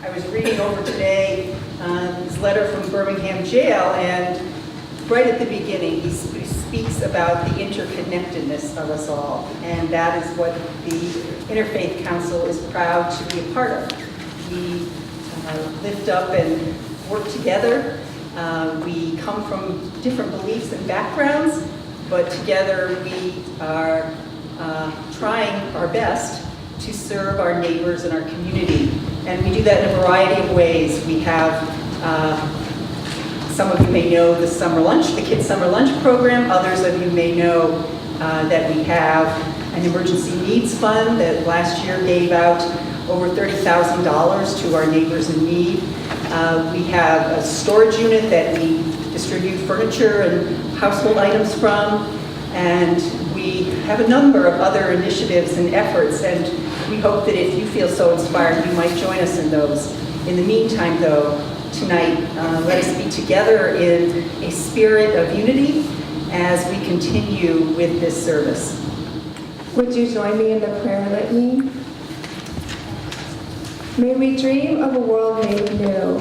I was reading over today his letter from Birmingham jail, and right at the beginning he speaks about the interconnectedness of us all, and that is what the Interfaith Council is proud to be a part of. We lift up and work together. We come from different beliefs and backgrounds, but together we are trying our best to serve our neighbors and our community. And we do that in a variety of ways. We have, some of you may know the summer lunch, the kids' summer lunch program. Others of you may know that we have an emergency needs fund that last year gave out over $30,000 to our neighbors in need. We have a storage unit that we distribute furniture and household items from, and we have a number of other initiatives and efforts, and we hope that if you feel so inspired, you might join us in those. In the meantime, though, tonight, let us be together in a spirit of unity as we continue with this service. Would you join me in the prayer litany? May we dream of a world made new,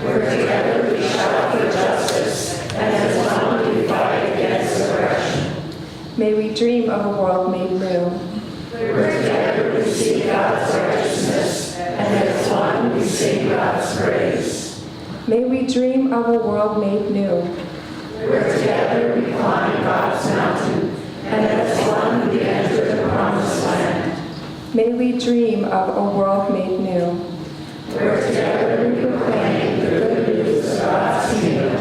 where together we shout for justice, and as one we fight against oppression. May we dream of a world made new, where together we seek God's righteousness, and as one we sing God's praise. May we dream of a world made new, where together we climb God's mountain, and as one we enter the promised land. May we dream of a world made new, where together we proclaim the good news of God's kingdom,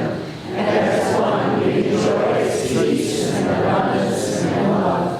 and as one we enjoy its peace and abundance and love.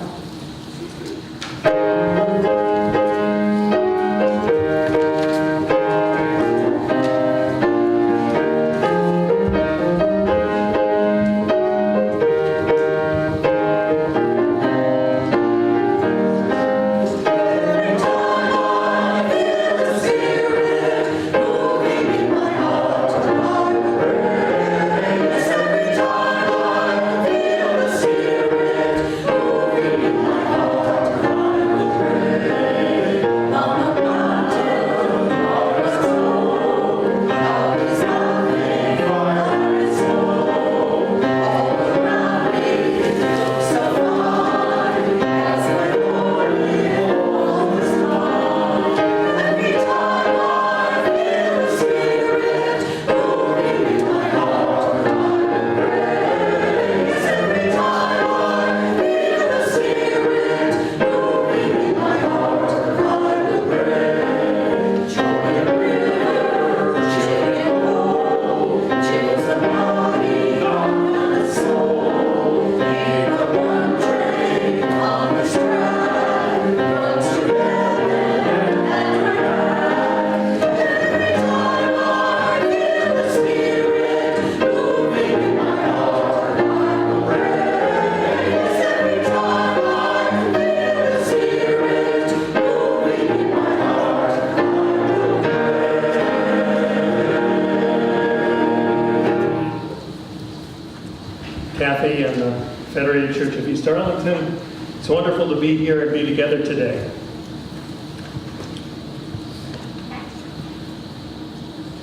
Kathy and the Federated Church of East Arlington. It's wonderful to be here and be together today.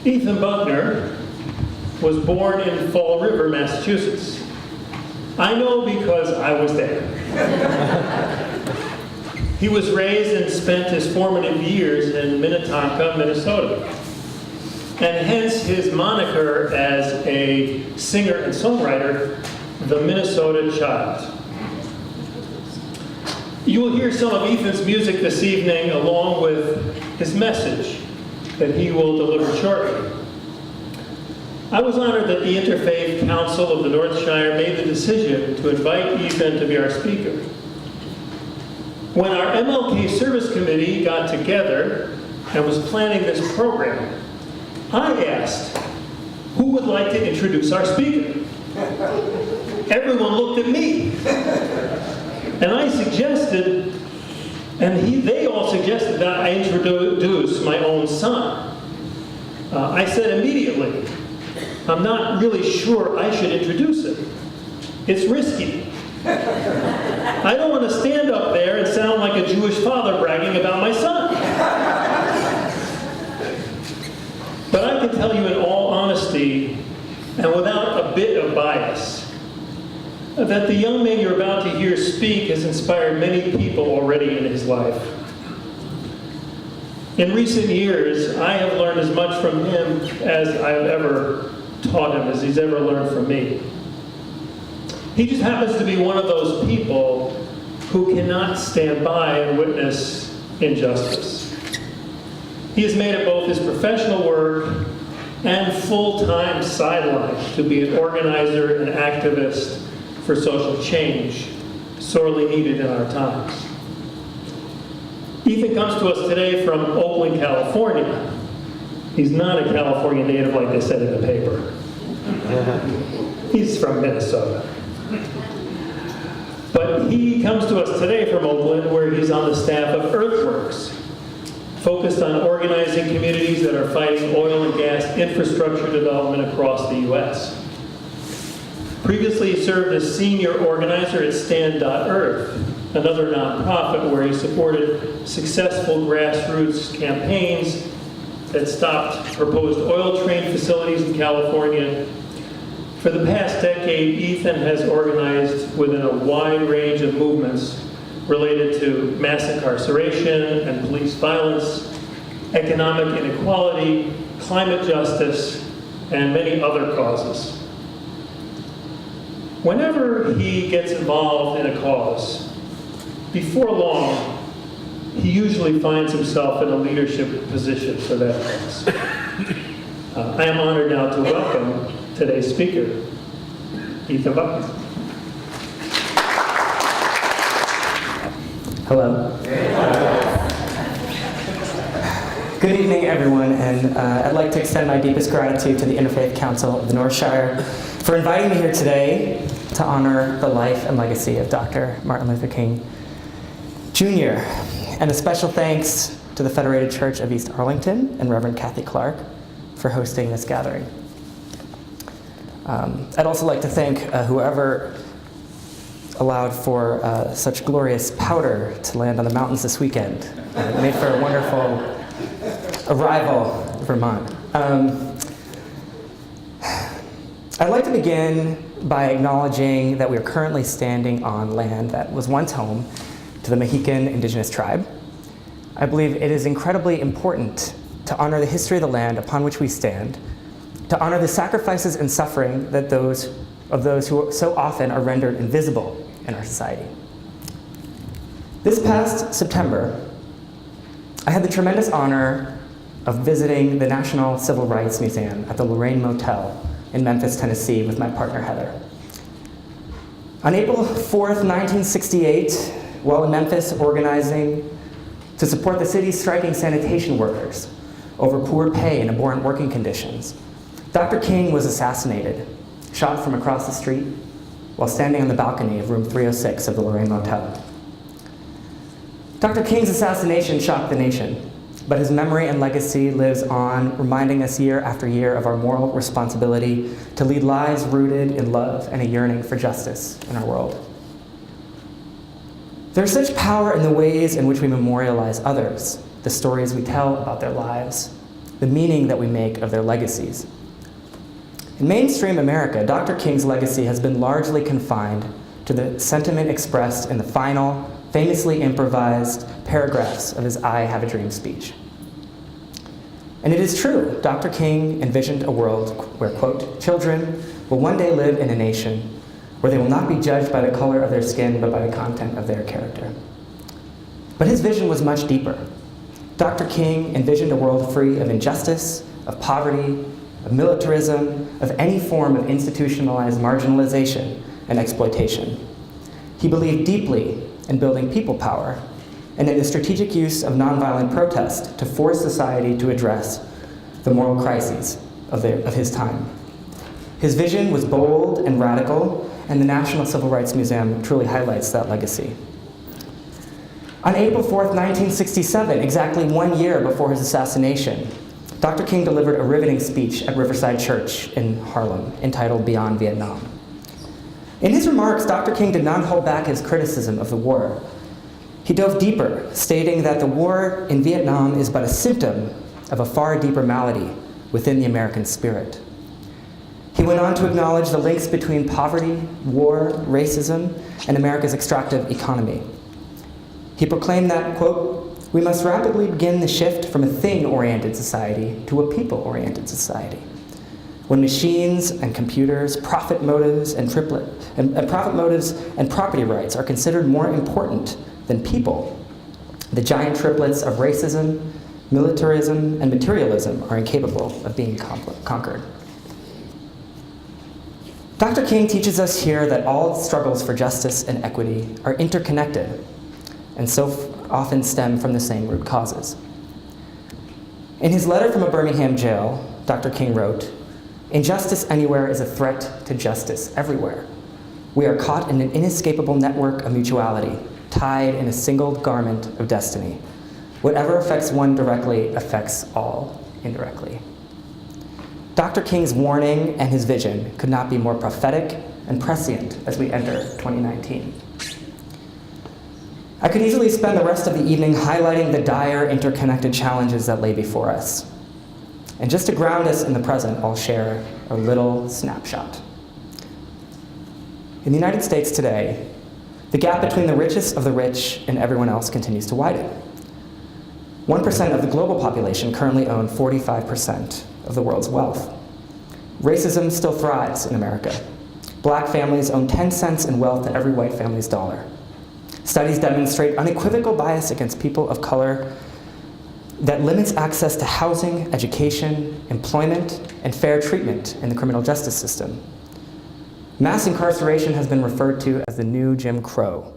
Ethan Buckner was born in Fall River, Massachusetts. I know because I was there. He was raised and spent his formative years in Minnetonka, Minnesota. And hence his moniker as a singer and songwriter, the Minnesota Child. You will hear some of Ethan's music this evening along with his message that he will deliver shortly. I was honored that the Interfaith Council of the Northshire made the decision to invite Ethan to be our speaker. When our MLK Service Committee got together and was planning this program, I asked, who would like to introduce our speaker? Everyone looked at me. And I suggested, and they all suggested that I introduce my own son. I said immediately, I'm not really sure I should introduce him. It's risky. I don't want to stand up there and sound like a Jewish father bragging about my son. that the young man you're about to hear speak has inspired many people already in his life. In recent years, I have learned as much from him as I've ever taught him, as he's ever learned from me. He just happens to be one of those people who cannot stand by and witness injustice. He has made it both his professional work and full-time sideline to be an organizer and activist for social change, sorely needed in our times. Ethan comes to us today from Oakland, California. He's not a California native like they said in the paper. He's from Minnesota. But he comes to us today from Oakland, where he's on the staff of Earthworks, focused on organizing communities that are fighting oil and gas infrastructure development across the U.S. Previously, he served as senior organizer at Stand.Earth, another nonprofit where he supported successful grassroots campaigns that stopped proposed oil train facilities in California. For the past decade, Ethan has organized within a wide range of movements related to mass incarceration and police violence, economic inequality, climate justice, and many other causes. Whenever he gets involved in a cause, before long, he usually finds himself in a leadership position for that cause. I am honored now to welcome today's speaker, Ethan Buckner. Hello. Good evening, everyone, and I'd like to extend my deepest gratitude to the Interfaith Council of the Northshire for inviting me here today to honor the life and legacy of Dr. Martin Luther King, Jr., and a special thanks to the Federated Church of East Arlington and Reverend Kathy Clark for hosting this gathering. I'd also like to thank whoever allowed for such glorious powder to land on the mountains this weekend. It made for a wonderful arrival in Vermont. I'd like to begin by acknowledging that we are currently standing on land that was once home to the Mohican indigenous tribe. I believe it is incredibly important to honor the history of the land upon which we stand, to honor the sacrifices and suffering that those who so often are rendered invisible in our society. This past September, I had the tremendous honor of visiting the National Civil Rights Museum at the Lorraine Motel in Memphis, Tennessee with my partner, Heather. On April 4th, 1968, while in Memphis organizing to support the city's striking sanitation workers over poor pay and abhorrent working conditions, Dr. King was assassinated, shot from across the street while standing on the balcony of room 306 of the Lorraine Motel. Dr. King's assassination shocked the nation, but his memory and legacy lives on, reminding us year after year of our moral responsibility to lead lives rooted in love and a yearning for justice in our world. There's such power in the ways in which we memorialize others, the stories we tell about their lives, the meaning that we make of their legacies. In mainstream America, Dr. King's legacy has been largely confined to the sentiment expressed in the final, famously improvised paragraphs of his I Have a Dream speech. And it is true, Dr. King envisioned a world where, quote, children will one day live in a nation where they will not be judged by the color of their skin, but by the content of their character. But his vision was much deeper. Dr. King envisioned a world free of injustice, of poverty, of militarism, of any form of institutionalized marginalization and exploitation. He believed deeply in building people power and in the strategic use of nonviolent protest to force society to address the moral crises of his time. His vision was bold and radical, and the National Civil Rights Museum truly highlights that legacy. On April 4th, 1967, exactly 1 year before his assassination, Dr. King delivered a riveting speech at Riverside Church in Harlem entitled Beyond Vietnam. In his remarks, Dr. King did not hold back his criticism of the war. He dove deeper, stating that the war in Vietnam is but a symptom of a far deeper malady within the American spirit. He went on to acknowledge the links between poverty, war, racism, and America's extractive economy. He proclaimed that, quote, "We must rapidly begin the shift from a thing-oriented society to a people-oriented society, when machines and computers, profit motives and property rights are considered more important than people. The giant triplets of racism, militarism, and materialism are incapable of being conquered." Dr. King teaches us here that all struggles for justice and equity are interconnected and so often stem from the same root causes. In his letter from a Birmingham jail, Dr. King wrote, "Injustice anywhere is a threat to justice everywhere. We are caught in an inescapable network of mutuality, tied in a single garment of destiny. Whatever affects one directly affects all indirectly." Dr. King's warning and his vision could not be more prophetic and prescient as we enter 2019. I could easily spend the rest of the evening highlighting the dire interconnected challenges that lay before us. And just to ground us in the present, I'll share a little snapshot. In the United States today, the gap between the richest of the rich and everyone else continues to widen. 1% of the global population currently own 45% of the world's wealth. Racism still thrives in America. Black families own 10 cents in wealth in every white family's dollar. Studies demonstrate unequivocal bias against people of color that limits access to housing, education, employment, and fair treatment in the criminal justice system. Mass incarceration has been referred to as the new Jim Crow.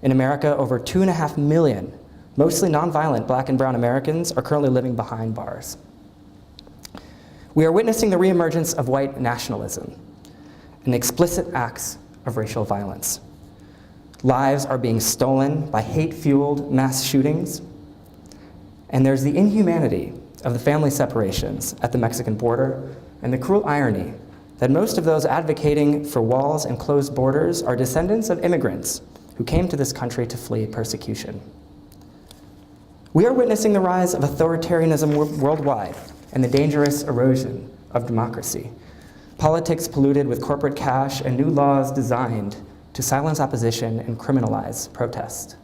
In America, over 2.5 million, mostly nonviolent Black and brown Americans, are currently living behind bars. We are witnessing the reemergence of white nationalism and explicit acts of racial violence. Lives are being stolen by hate-fueled mass shootings, and there's the inhumanity of the family separations at the Mexican border and the cruel irony that most of those advocating for walls and closed borders are descendants of immigrants who came to this country to flee persecution. We are witnessing the rise of authoritarianism worldwide and the dangerous erosion of democracy. Politics polluted with corporate cash and new laws designed to silence opposition and criminalize protest.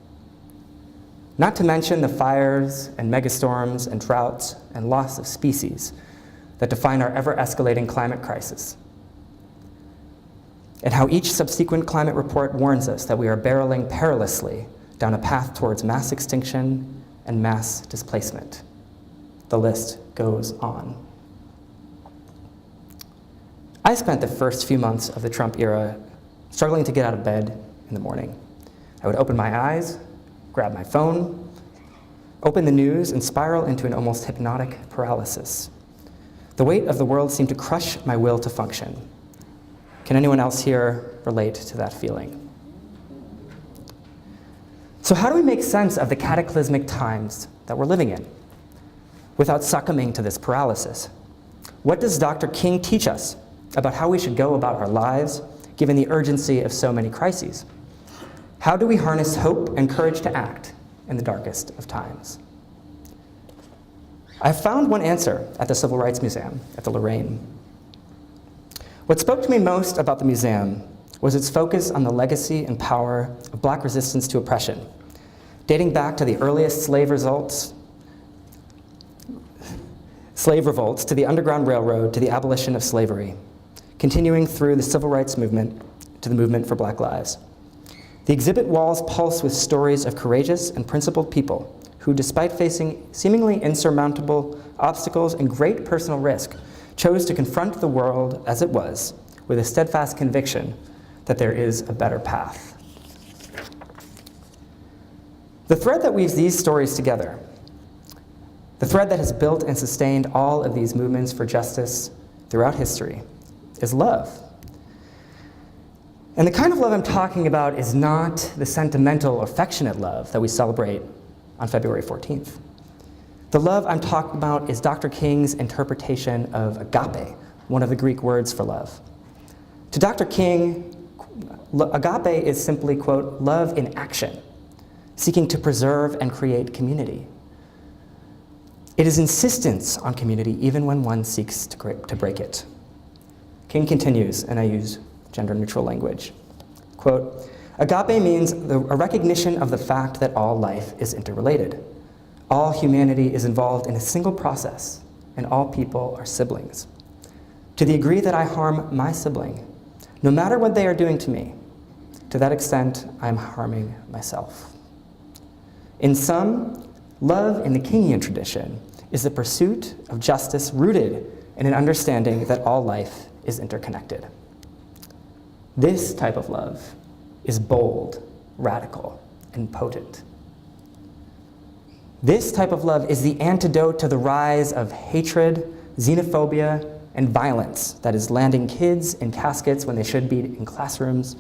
Not to mention the fires and megastorms and droughts and loss of species that define our ever-escalating climate crisis. And how each subsequent climate report warns us that we are barreling perilously down a path towards mass extinction and mass displacement. The list goes on. I spent the first few months of the Trump era struggling to get out of bed in the morning. I would open my eyes, grab my phone, open the news, and spiral into an almost hypnotic paralysis. The weight of the world seemed to crush my will to function. Can anyone else here relate to that feeling? So how do we make sense of the cataclysmic times that we're living in without succumbing to this paralysis? What does Dr. King teach us about how we should go about our lives given the urgency of so many crises? How do we harness hope and courage to act in the darkest of times? I found one answer at the Civil Rights Museum at the Lorraine. What spoke to me most about the museum was its focus on the legacy and power of Black resistance to oppression, dating back to the earliest slave revolts to the Underground Railroad to the abolition of slavery, continuing through the Civil Rights Movement to the movement for Black Lives. The exhibit walls pulse with stories of courageous and principled people who, despite facing seemingly insurmountable obstacles and great personal risk, chose to confront the world as it was with a steadfast conviction that there is a better path. The thread that weaves these stories together, the thread that has built and sustained all of these movements for justice throughout history, is love. And the kind of love I'm talking about is not the sentimental, affectionate love that we celebrate on February 14th. The love I'm talking about is Dr. King's interpretation of agape, one of the Greek words for love. To Dr. King, agape is simply, quote, love in action, seeking to preserve and create community. It is insistence on community even when one seeks to break it. King continues, and I use gender-neutral language. Quote, agape means a recognition of the fact that all life is interrelated. All humanity is involved in a single process, and all people are siblings. To the degree that I harm my sibling, no matter what they are doing to me, to that extent, I am harming myself. In sum, love in the Kingian tradition is the pursuit of justice rooted in an understanding that all life is interconnected. This type of love is bold, radical, and potent. This type of love is the antidote to the rise of hatred, xenophobia, and violence that is landing kids in caskets when they should be in classrooms,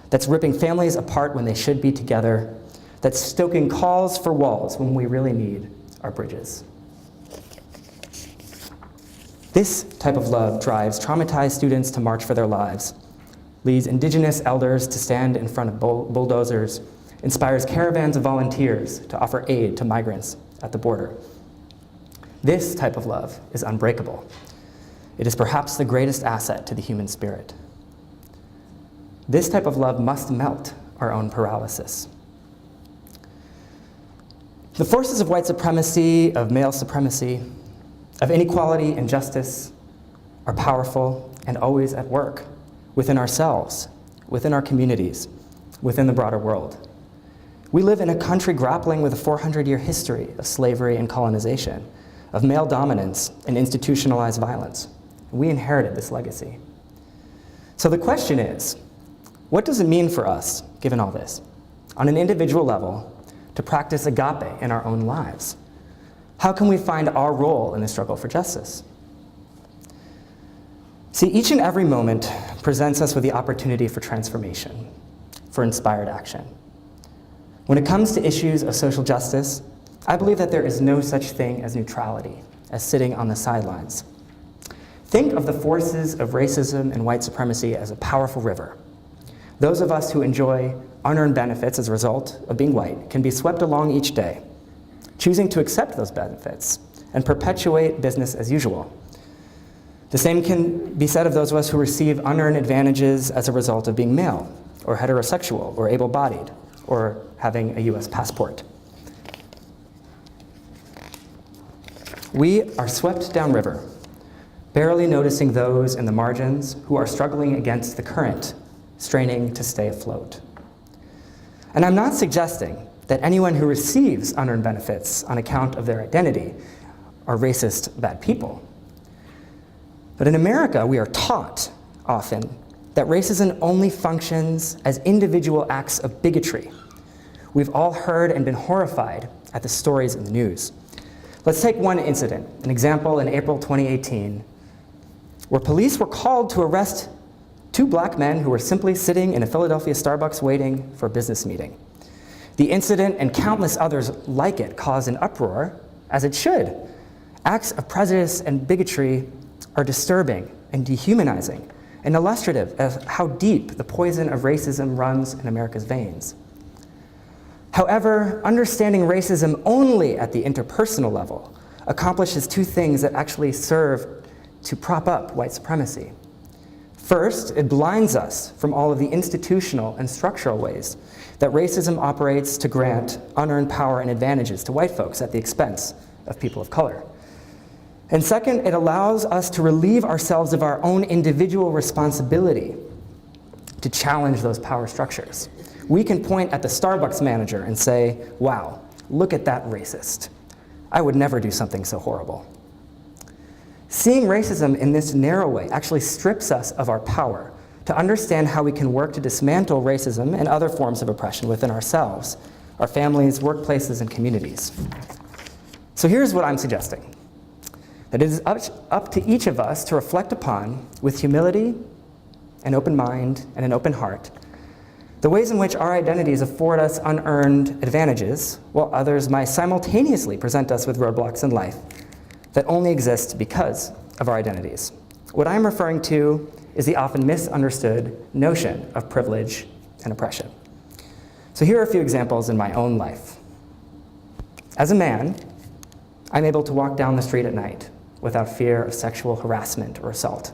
that's ripping families apart when they should be together, that's stoking calls for walls when we really need our bridges. This type of love drives traumatized students to march for their lives, leads indigenous elders to stand in front of bulldozers, inspires caravans of volunteers to offer aid to migrants at the border. This type of love is unbreakable. It is perhaps the greatest asset to the human spirit. This type of love must melt our own paralysis. The forces of white supremacy, of male supremacy, of inequality and justice are powerful and always at work within ourselves, within our communities, within the broader world. We live in a country grappling with a 400-year history of slavery and colonization, of male dominance and institutionalized violence. We inherited this legacy. So the question is, what does it mean for us, given all this, on an individual level, to practice agape in our own lives? How can we find our role in the struggle for justice? See, each and every moment presents us with the opportunity for transformation, for inspired action. When it comes to issues of social justice, I believe that there is no such thing as neutrality, as sitting on the sidelines. Think of the forces of racism and white supremacy as a powerful river. Those of us who enjoy unearned benefits as a result of being white can be swept along each day, choosing to accept those benefits and perpetuate business as usual. The same can be said of those of us who receive unearned advantages as a result of being male, or heterosexual, or able-bodied, or having a US passport. We are swept downriver, barely noticing those in the margins who are struggling against the current, straining to stay afloat. And I'm not suggesting that anyone who receives unearned benefits on account of their identity are racist, bad people. But in America, we are taught often that racism only functions as individual acts of bigotry. We've all heard and been horrified at the stories in the news. Let's take one incident, an example in April 2018, where police were called to arrest two black men who were simply sitting in a Philadelphia Starbucks waiting for a business meeting. The incident and countless others like it caused an uproar, as it should. Acts of prejudice and bigotry are disturbing and dehumanizing and illustrative of how deep the poison of racism runs in America's veins. However, understanding racism only at the interpersonal level accomplishes two things that actually serve to prop up white supremacy. First, it blinds us from all of the institutional and structural ways that racism operates to grant unearned power and advantages to white folks at the expense of people of color. And second, it allows us to relieve ourselves of our own individual responsibility to challenge those power structures. We can point at the Starbucks manager and say, wow, look at that racist. I would never do something so horrible. Seeing racism in this narrow way actually strips us of our power to understand how we can work to dismantle racism and other forms of oppression within ourselves, our families, workplaces, and communities. So here's what I'm suggesting. That it is up to each of us to reflect upon, with humility, an open mind, and an open heart, the ways in which our identities afford us unearned advantages, while others might simultaneously present us with roadblocks in life that only exist because of our identities. What I'm referring to is the often misunderstood notion of privilege and oppression. So here are a few examples in my own life. As a man, I'm able to walk down the street at night without fear of sexual harassment or assault.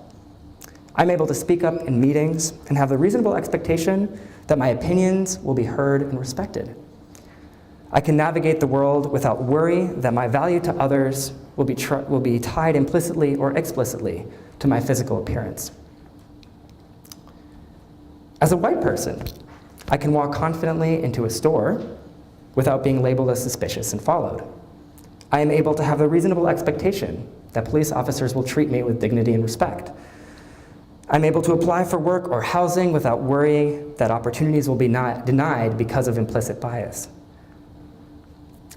I'm able to speak up in meetings and have the reasonable expectation that my opinions will be heard and respected. I can navigate the world without worry that my value to others will be tied implicitly or explicitly to my physical appearance. As a white person, I can walk confidently into a store without being labeled as suspicious and followed. I am able to have the reasonable expectation that police officers will treat me with dignity and respect. I'm able to apply for work or housing without worrying that opportunities will be denied because of implicit bias.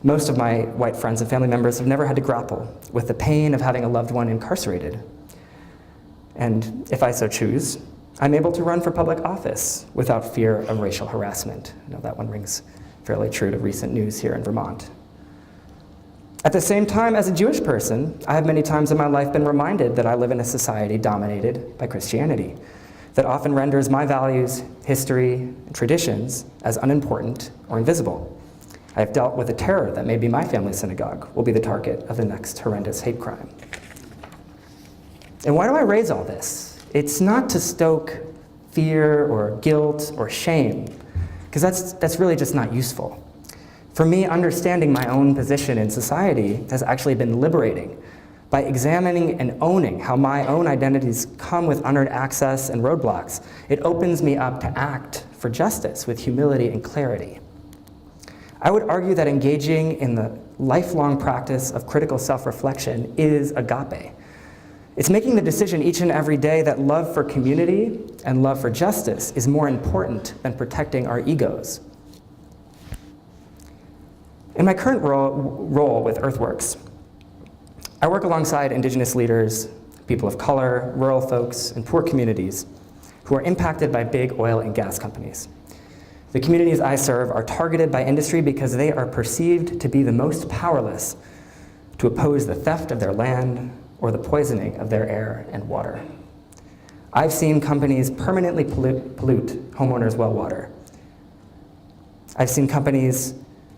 Most of my white friends and family members have never had to grapple with the pain of having a loved one incarcerated. And if I so choose, I'm able to run for public office without fear of racial harassment. I know that one rings fairly true to recent news here in Vermont. At the same time, as a Jewish person, I have many times in my life been reminded that I live in a society dominated by Christianity, that often renders my values, history, and traditions as unimportant or invisible. I have dealt with the terror that maybe my family synagogue will be the target of the next horrendous hate crime. And why do I raise all this? It's not to stoke fear or guilt or shame, because that's really just not useful. For me, understanding my own position in society has actually been liberating. By examining and owning how my own identities come with unearned access and roadblocks, it opens me up to act for justice with humility and clarity. I would argue that engaging in the lifelong practice of critical self-reflection is agape. It's making the decision each and every day that love for community and love for justice is more important than protecting our egos. In my current role with Earthworks, I work alongside Indigenous leaders, people of color, rural folks, and poor communities who are impacted by big oil and gas companies. The communities I serve are targeted by industry because they are perceived to be the most powerless to oppose the theft of their land or the poisoning of their air and water. I've seen companies permanently pollute homeowners' well water. I've seen companies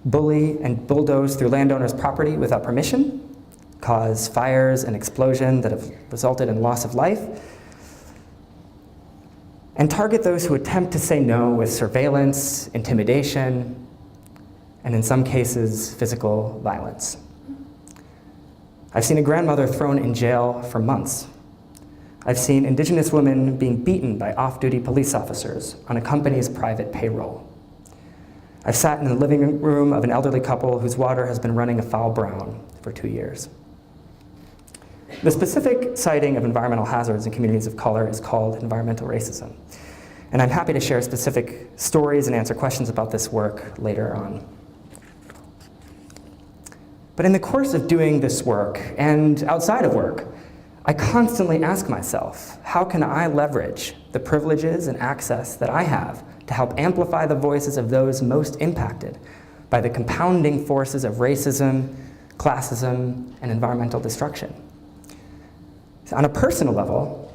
bully and bulldoze through landowners' property without permission, cause fires and explosion that have resulted in loss of life, and target those who attempt to say no with surveillance, intimidation, and in some cases, physical violence. I've seen a grandmother thrown in jail for months. I've seen Indigenous women being beaten by off-duty police officers on a company's private payroll. I've sat in the living room of an elderly couple whose water has been running afoul brown for 2 years. The specific citing of environmental hazards in communities of color is called environmental racism. And I'm happy to share specific stories and answer questions about this work later on. But in the course of doing this work and outside of work, I constantly ask myself, how can I leverage the privileges and access that I have to help amplify the voices of those most impacted by the compounding forces of racism, classism, and environmental destruction? So on a personal level,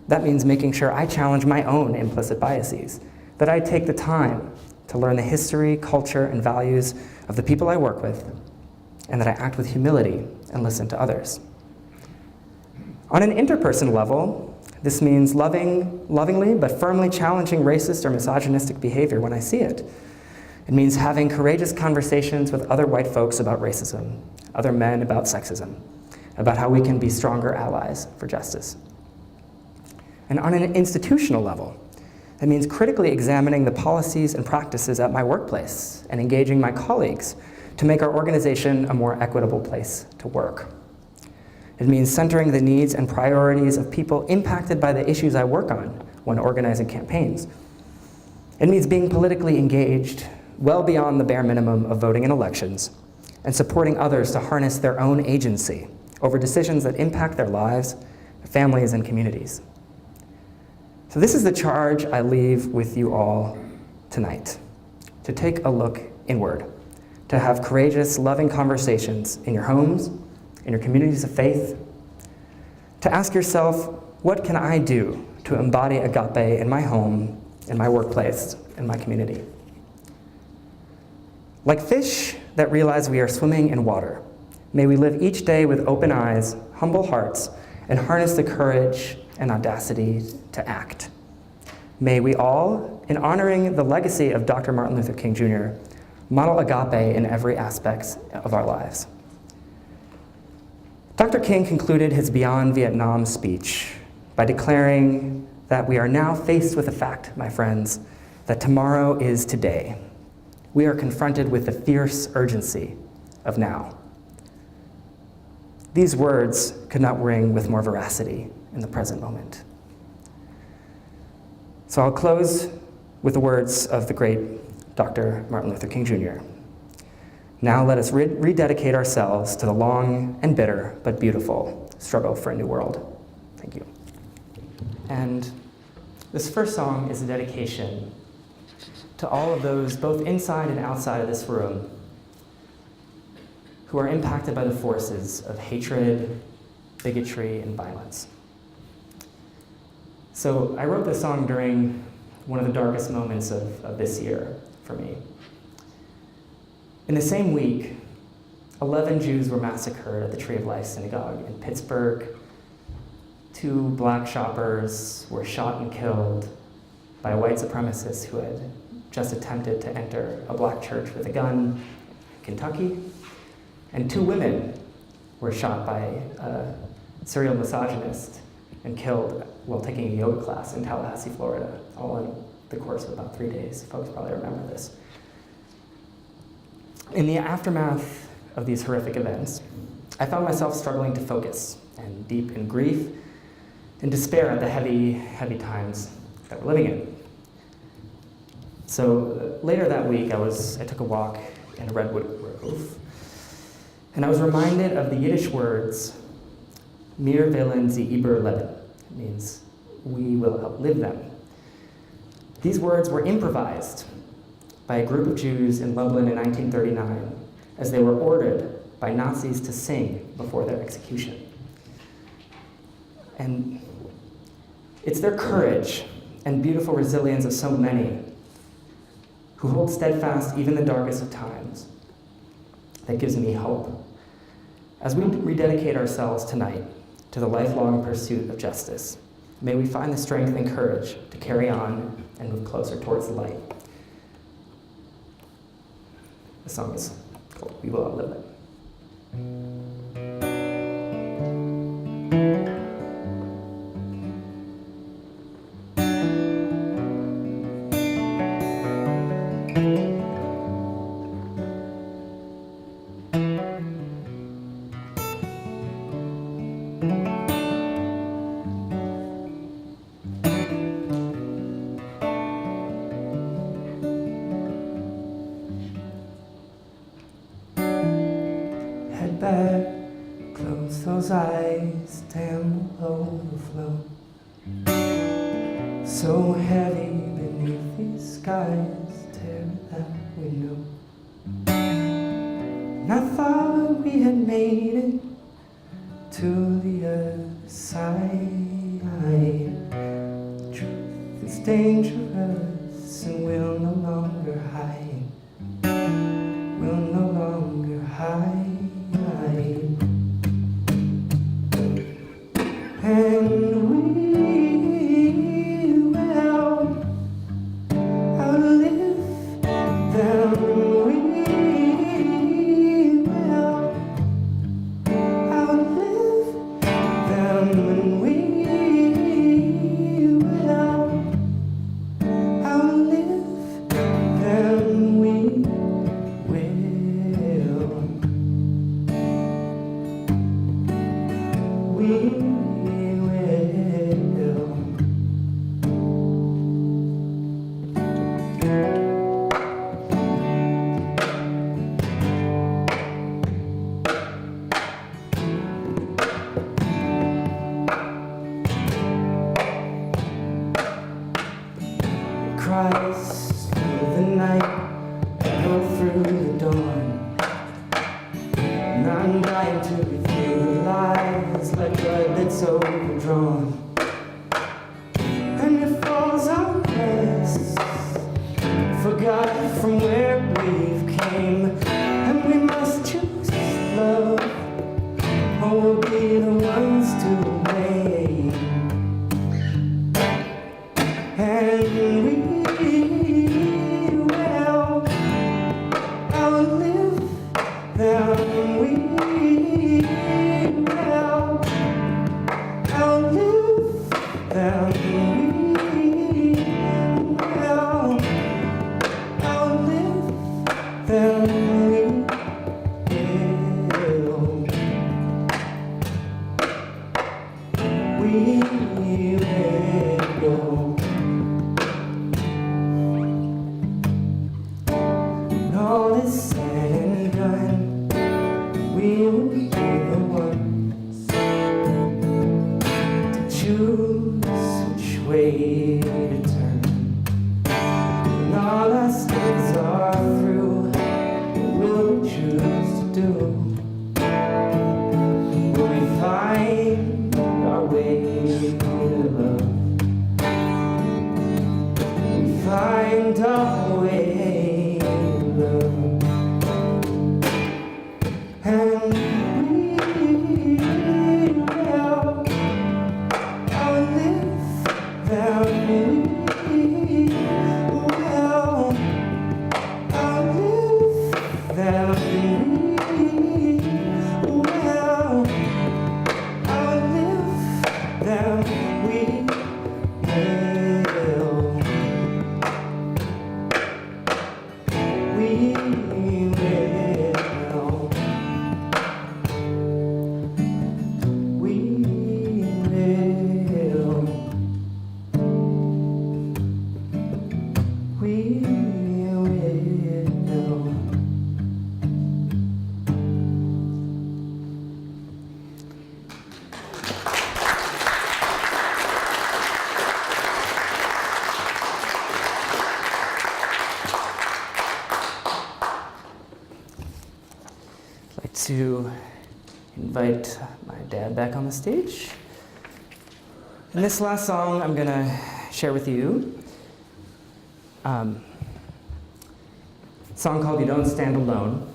that means making sure I challenge my own implicit biases, that I take the time to learn the history, culture, and values of the people I work with, and that I act with humility and listen to others. On an interpersonal level, this means lovingly but firmly challenging racist or misogynistic behavior when I see it. It means having courageous conversations with other white folks about racism, other men about sexism, about how we can be stronger allies for justice. And on an institutional level, it means critically examining the policies and practices at my workplace and engaging my colleagues to make our organization a more equitable place to work. It means centering the needs and priorities of people impacted by the issues I work on when organizing campaigns. It means being politically engaged well beyond the bare minimum of voting in elections and supporting others to harness their own agency over decisions that impact their lives, their families, and communities. So this is the charge I leave with you all tonight, to take a look inward, to have courageous, loving conversations in your homes, in your communities of faith, to ask yourself, what can I do to embody agape in my home, in my workplace, in my community? Like fish that realize we are swimming in water, may we live each day with open eyes, humble hearts, and harness the courage and audacity to act. May we all, in honoring the legacy of Dr. Martin Luther King Jr., model agape in every aspect of our lives. Dr. King concluded his Beyond Vietnam speech by declaring that we are now faced with the fact, my friends, that tomorrow is today. We are confronted with the fierce urgency of now. These words could not ring with more veracity in the present moment. So I'll close with the words of the great Dr. Martin Luther King Jr. Now let us rededicate ourselves to the long and bitter but beautiful struggle for a new world. Thank you. And this first song is a dedication to all of those, both inside and outside of this room, who are impacted by the forces of hatred, bigotry, and violence. So I wrote this song during one of the darkest moments of this year for me. In the same week, 11 Jews were massacred at the Tree of Life Synagogue in Pittsburgh. 2 black shoppers were shot and killed by a white supremacist who had just attempted to enter a black church with a gun in Kentucky. And 2 women were shot by a serial misogynist and killed while taking a yoga class in Tallahassee, Florida, all in the course of about 3 days. Folks probably remember this. In the aftermath of these horrific events, I found myself struggling to focus and deep in grief and despair at the heavy, heavy times that we're living in. So later that week, I took a walk in a redwood grove, and I was reminded of the Yiddish words, "Wir wollen sie überleben." It means, we will outlive them. These words were improvised by a group of Jews in Lublin in 1939 as they were ordered by Nazis to sing before their execution. And it's their courage and beautiful resilience of so many who hold steadfast even the darkest of times that gives me hope. As we rededicate ourselves tonight to the lifelong pursuit of justice, may we find the strength and courage to carry on and move closer towards the light. The song is called "We Will Outlive It." Head back, close those eyes, damn overflow. So heavy beneath these skies, tear that we know. And I thought we had made it to the other side. Truth is dangerous and we'll no longer hide. We'll no longer hide. And we will outlive them. We will outlive them. And we will outlive them. We will. Cries through the night, echo through the dawn. And I'm dying to review the lies like blood that's overdrawn. And it falls on us, forgot from where we've came. And we must choose love, or we'll be the ones to blame. To invite my dad back on the stage. And this last song I'm going to share with you, a song called You Don't Stand Alone.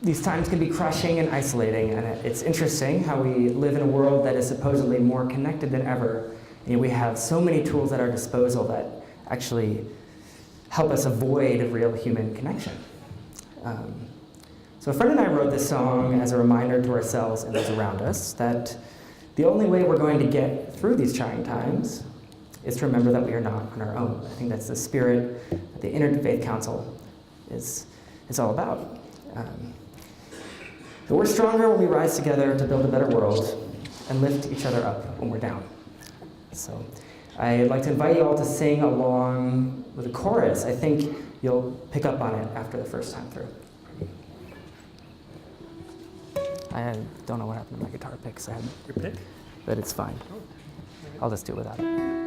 These times can be crushing and isolating, and it's interesting how we live in a world that is supposedly more connected than ever, and we have so many tools at our disposal that actually help us avoid real human connection. So a friend and I wrote this song as a reminder to ourselves and those around us that the only way we're going to get through these trying times is to remember that we are not on our own. I think that's the spirit that the Interfaith Council is all about. That we're stronger when we rise together to build a better world and lift each other up when we're down. So I'd like to invite you all to sing along with the chorus. I think you'll pick up on it after the first time through. I don't know what happened to my guitar picks. I had Your pick? but it's fine. I'll just do it without it.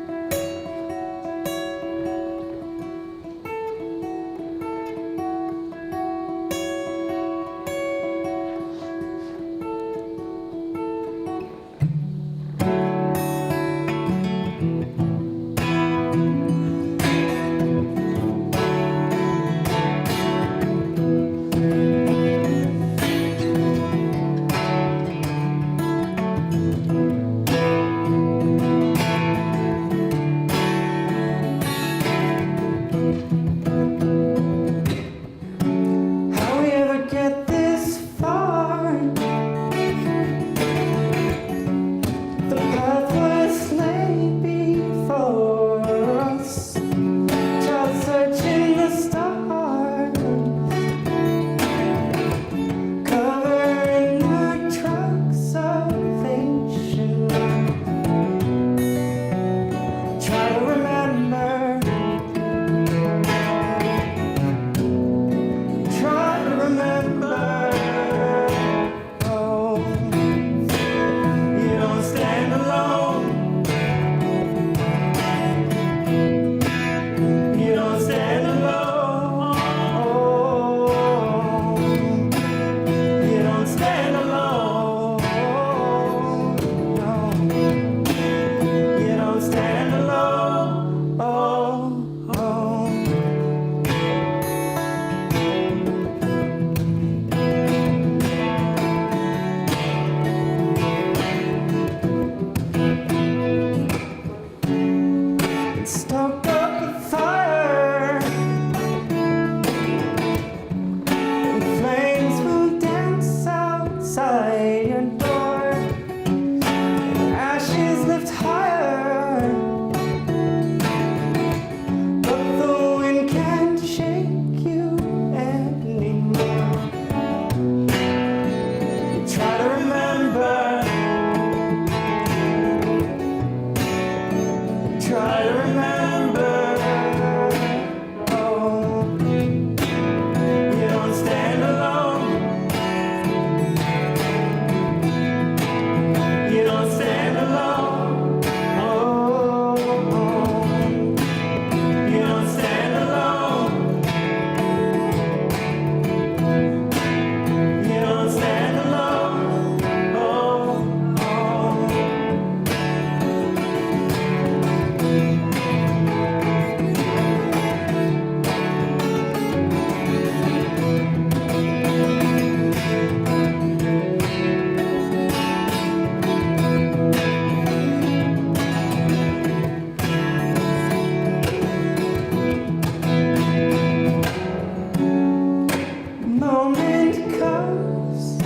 it comes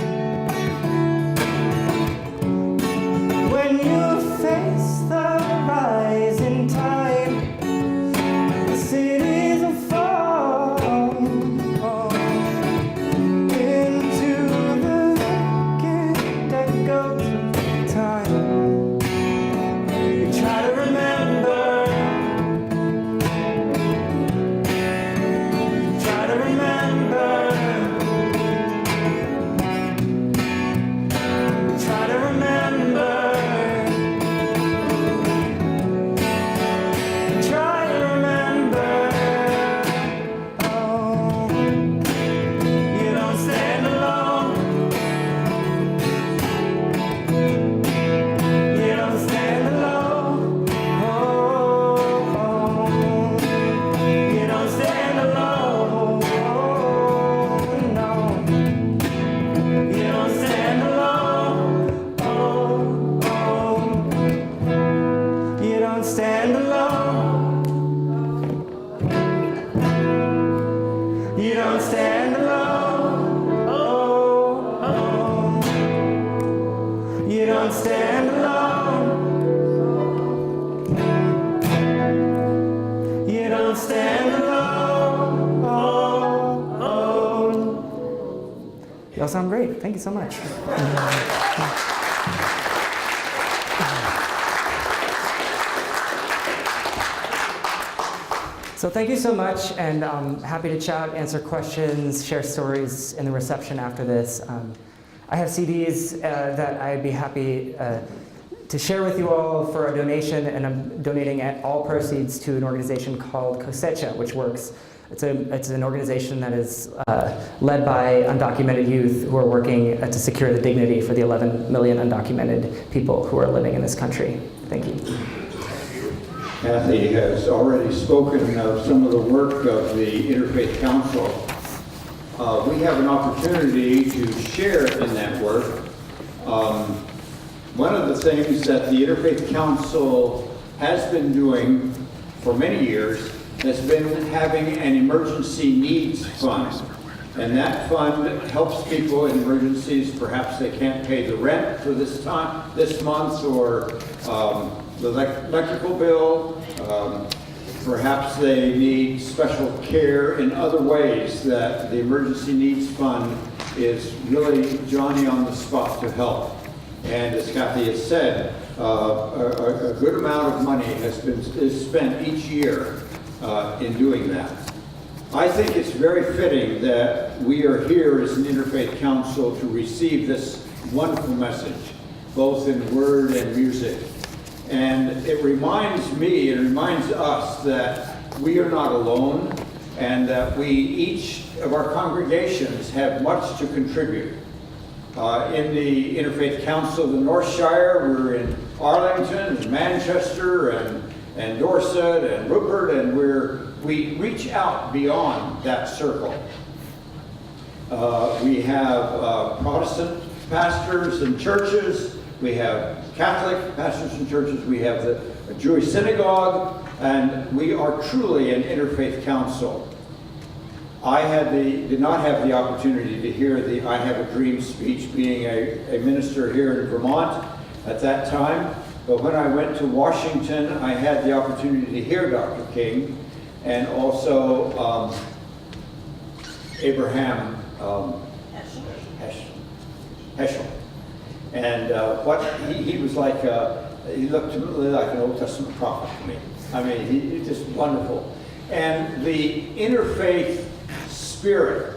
when you face the rising tide. The cities will fall into the vacant echoes of time. You try to remember, try to remember, try to remember. Try to remember, oh, you don't stand alone. You don't stand alone. Oh, you don't stand alone. Oh, no. You don't stand alone. Oh, you don't stand alone. You don't stand alone. Oh, you don't stand alone. You don't stand alone. Y'all sound great. Thank you so much. So thank you so much, and I'm happy to chat, answer questions, share stories in the reception after this. I have CDs that I'd be happy to share with you all for a donation, and I'm donating all proceeds to an organization called Cosecha, which works. It's an organization that is led by undocumented youth who are working to secure the dignity for the 11 million undocumented people who are living in this country. Thank you. Kathy has already spoken of some of the work of the Interfaith Council. We have an opportunity to share in that work. One of the things that the Interfaith Council has been doing for many years has been having an emergency needs fund. And that fund helps people in emergencies. Perhaps they can't pay the rent for this month, or the electrical bill. Perhaps they need special care in other ways that the Emergency Needs Fund is really Johnny on the spot to help. And as Kathy has said, a good amount of money is spent each year in doing that. I think it's very fitting that we are here as an Interfaith Council to receive this wonderful message, both in word and music. And it reminds me, it reminds us that we are not alone, and that each of our congregations have much to contribute. In the Interfaith Council of the Northshire, we're in Arlington and Manchester and Dorset and Rupert, and we reach out beyond that circle. We have Protestant pastors and churches, we have Catholic pastors and churches, we have the Jewish synagogue, and we are truly an interfaith council. I did not have the opportunity to hear the I Have a Dream speech, being a minister here in Vermont at that time. But when I went to Washington, I had the opportunity to hear Dr. King, and also Abraham Heschel. And he was like, he looked to me like an Old Testament prophet to me. I mean, he's just wonderful. And the interfaith spirit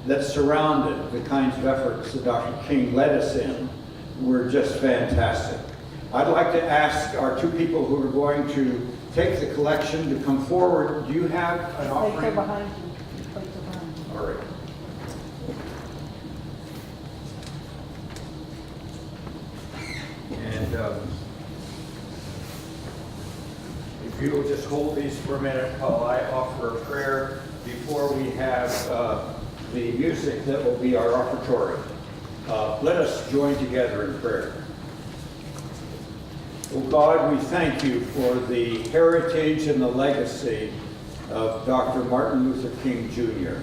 that surrounded the kinds of efforts that Dr. King led us in were just fantastic. I'd like to ask our two people who are going to take the collection to come forward. Do you have an offering? Plates are behind you. Plates are behind you. All right. And if you will just hold these for a minute while I offer a prayer before we have the music that will be our offertory. Let us join together in prayer. Oh God, we thank you for the heritage and the legacy of Dr. Martin Luther King Jr.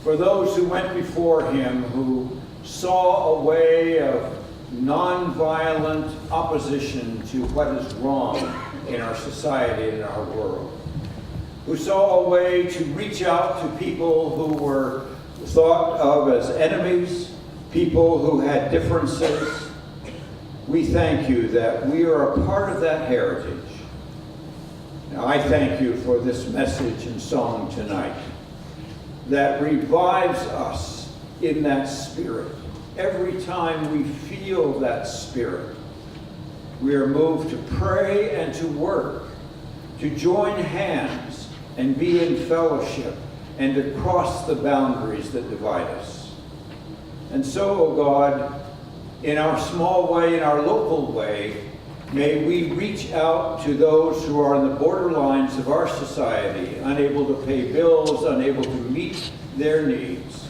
for those who went before him, who saw a way of nonviolent opposition to what is wrong in our society and our world, who saw a way to reach out to people who were thought of as enemies, people who had differences. We thank you that we are a part of that heritage. Now, I thank you for this message and song tonight that revives us in that spirit. Every time we feel that spirit, we are moved to pray and to work, to join hands and be in fellowship and to cross the boundaries that divide us. And so, O God, in our small way, in our local way, may we reach out to those who are on the borderlines of our society, unable to pay bills, unable to meet their needs,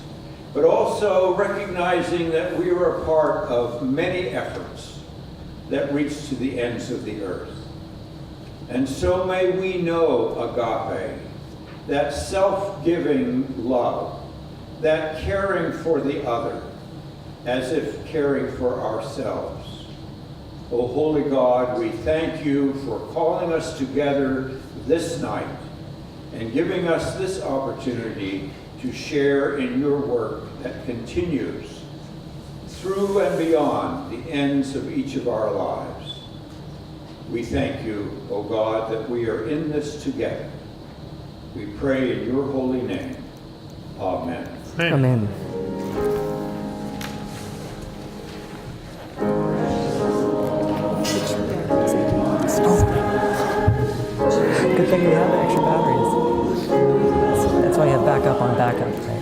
but also recognizing that we are a part of many efforts that reach to the ends of the earth. And so may we know agape, that self-giving love, that caring for the other, as if caring for ourselves. O holy God, we thank you for calling us together this night and giving us this opportunity to share in your work that continues through and beyond the ends of each of our lives. We thank you, O God, that we are in this together. We pray in your holy name. Amen. Amen. Good thing we have extra batteries. That's why you have backup on backup, right?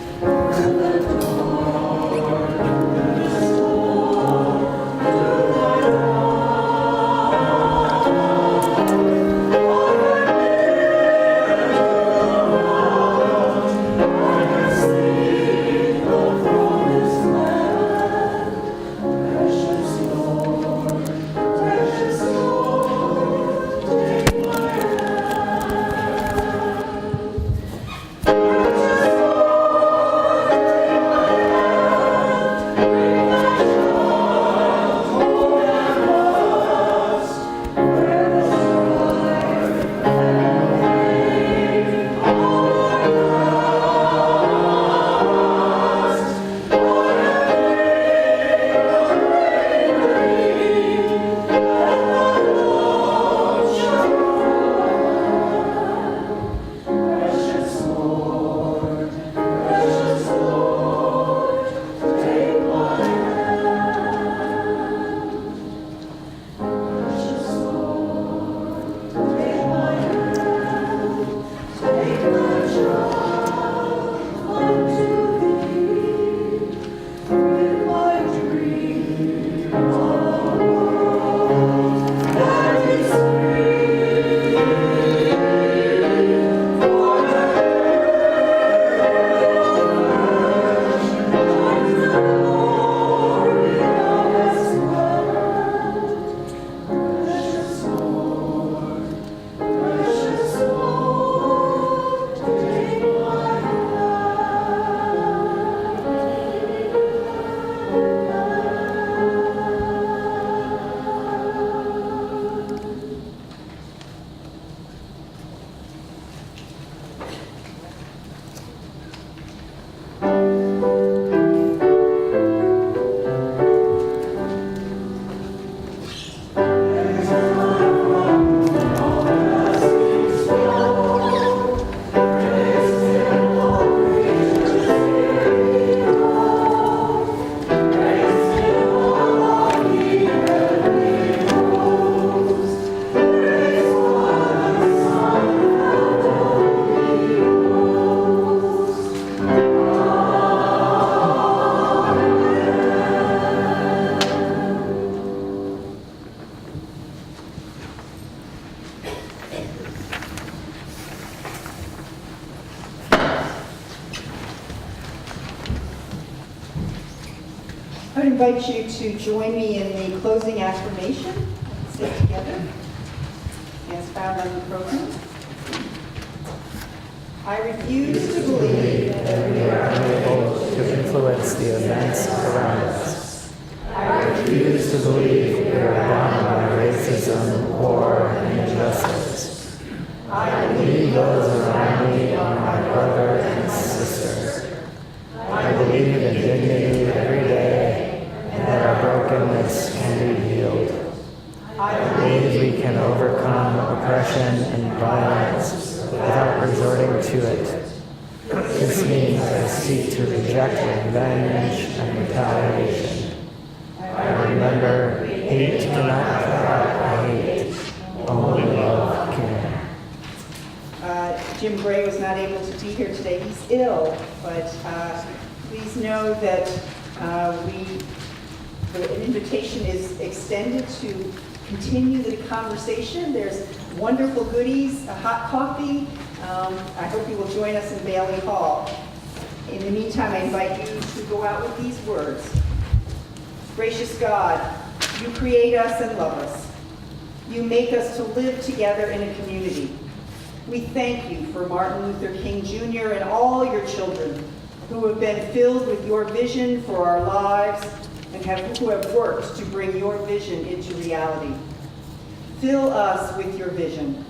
I would invite you to join me in the closing affirmation. Let's say it together, as found on the program. I refuse to believe that we are Able to influence the events around us. I refuse to believe we are bound by racism, war, and injustice. I believe those around me are my brother and sister. I believe in dignity every day and that our brokenness can be healed. I believe we can overcome oppression and violence without resorting to it. This means I seek to reject revenge and retaliation. I remember hate cannot put out hate, only love can. Jim Gray was not able to be here today. He's ill, but please know that an invitation is extended to continue the conversation. There's wonderful goodies, a hot coffee. I hope you will join us in Bailey Hall. In the meantime, I invite you to go out with these words. Gracious God, you create us and love us. You make us to live together in a community. We thank you for Martin Luther King Jr. and all your children who have been filled with your vision for our lives and who have worked to bring your vision into reality. Fill us with your vision.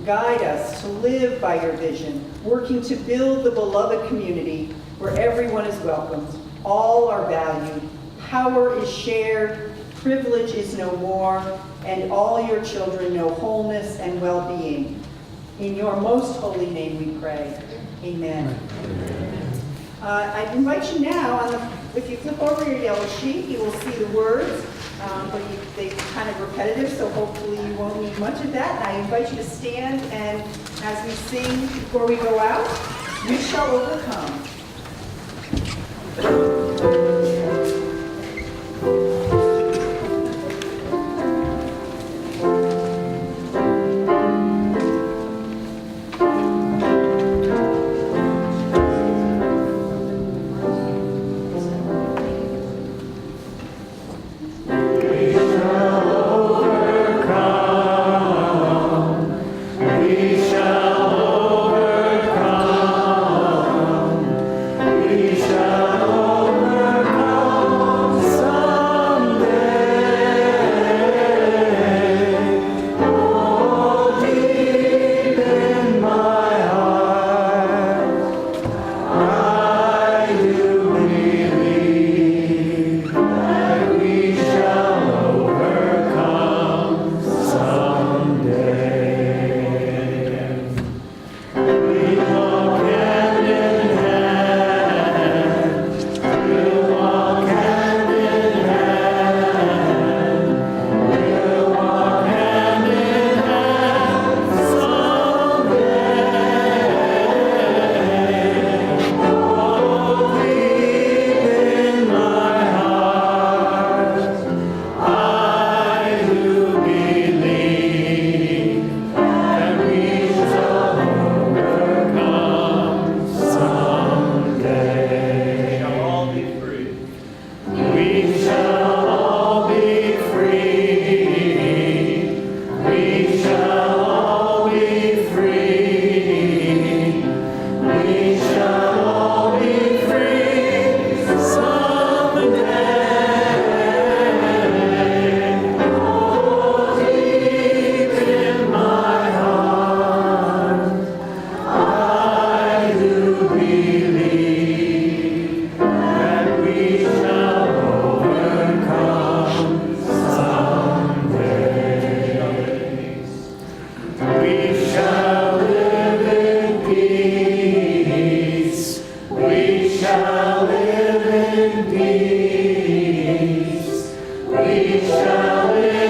Guide us to live by your vision, working to build the beloved community where everyone is welcomed, all are valued, power is shared, privilege is no more, and all your children know wholeness and well-being. In your most holy name we pray. Amen. I invite you now, if you flip over your yellow sheet, you will see the words, but they're kind of repetitive, so hopefully you won't need much of that. And I invite you to stand, and as we sing before we go out, you shall overcome. We shall live